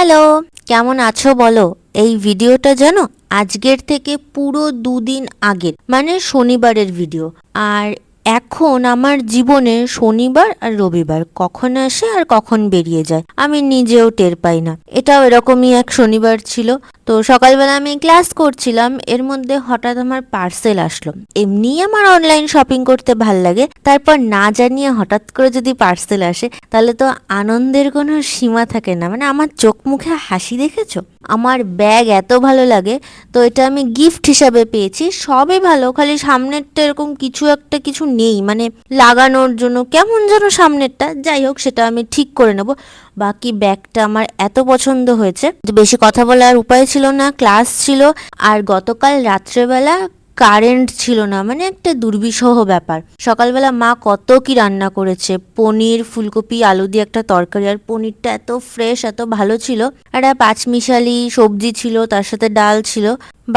Hello, কেমন আছো বলো? এই ভিডিওটা জানো আজকের থেকে পুরো 2 দিন আগের, মানে শনিবারের ভিডিও। আর এখন আমার জীবনে শনিবার আর রবিবার কখন আসে আর কখন বেরিয়ে যায় আমি নিজেও টের পাই না। এটাও এরকমই এক শনিবার ছিল। তো সকালবেলা আমি ক্লাস করছিলাম, এর মধ্যে হঠাৎ আমার পার্সেল আসলো। এমনিই আমার অনলাইন শপিং করতে ভাল লাগে, তারপর না জানিয়ে হঠাৎ করে যদি পার্সেল আসে তাহলে তো আনন্দের কোনো সীমা থাকে না। মানে আমার চোখ মুখে হাসি দেখেছো? আমার ব্যাগ এত ভালো লাগে, তো এটা আমি গিফট হিসাবে পেয়েছি। সবই ভালো, খালি সামনেরটা এরকম কিছু নেই, মানে লাগানোর জন্য কেমন যেন সামনেরটা। যাই হোক, সেটা আমি ঠিক করে নেব। বাকি ব্যাগটা আমার এত পছন্দ হয়েছে যে বেশি কথা বলার উপায় ছিল না, ক্লাস ছিল। আর গতকাল রাত্রেবেলা কারেন্ট ছিল না, মানে একটা দুর্বিষহ ব্যাপার। সকালবেলা মা কত কি রান্না করেছে, পনির, ফুলকপি, আলু দিয়ে একটা তরকারি, আর পনিরটা এত ফ্রেশ, এত ভালো ছিল। একটা পাঁচমিশালি সবজি ছিল, তার সাথে ডাল ছিল।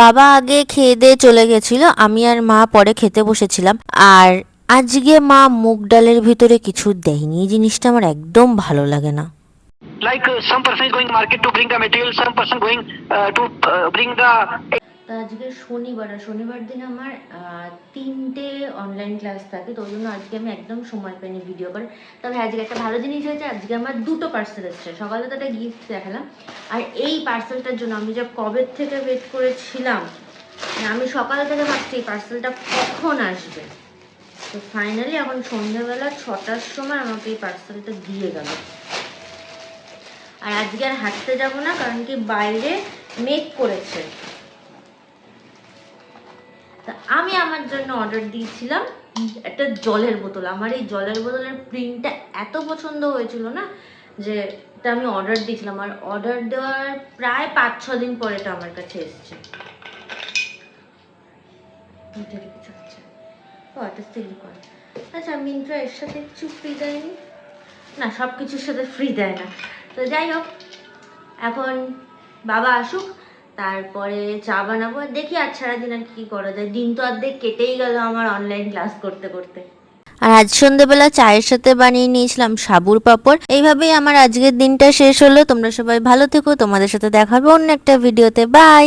বাবা আগে খেয়ে দিয়ে চলে গেছিল, আমি আর মা পরে খেতে বসেছিলাম। আর আজকে মা মুগ ডালের ভিতরে কিছু দেয়নি, এই জিনিসটা আমার একদম ভালো লাগে না। Like some person is going market to bring the material, some person going to bring the. তা আজকে শনিবার, আর শনিবার দিন আমার 3টে অনলাইন ক্লাস থাকে, তো ওই জন্য আজকে আমি একদম সময় পাইনি ভিডিও করে। তবে আজকে একটা ভালো জিনিস হয়েছে, আজকে আমার 2টো পার্সেল এসেছে। সকালে তো একটা গিফট দেখালাম, আর এই পার্সেলটার জন্য আমি যা কবে থেকে ওয়েট করেছিলাম। আমি সকাল থেকে ভাবছি এই পার্সেলটা কখন আসবে। তো ফাইনালি এখন সন্ধ্যাবেলা 6টার সময় আমাকে এই পার্সেলটা দিয়ে গেল। আর আজকে আর হাঁটতে যাবো না, কারণ কি বাইরে মেঘ করেছে। তা আমি আমার জন্য অর্ডার দিয়েছিলাম একটা জলের বোতল। আমার এই জলের বোতলের প্রিন্টটা এত পছন্দ হয়েছিল না, যে এটা আমি অর্ডার দিয়েছিলাম। আর অর্ডার দেওয়ার প্রায় 5-6 দিন পরে এটা আমার কাছে এসছে। আচ্ছা, মিন্ত্রা এর সাথে কিছু ফ্রি দেয়নি না, সব কিছুর সাথে ফ্রি দেয় না। তো যাই হোক, এখন বাবা আসুক, তারপরে চা বানাবো। দেখি আজ সারাদিন আর কি করা যায়। দিন তো অর্ধেক কেটেই গেল আমার অনলাইন ক্লাস করতে করতে। আর আজ সন্ধ্যেবেলা চায়ের সাথে বানিয়ে নিয়েছিলাম সাবুর পাঁপড়। এইভাবেই আমার আজকের দিনটা শেষ হলো। তোমরা সবাই ভালো থেকো, তোমাদের সাথে দেখা হবে অন্য একটা ভিডিওতে। বাই।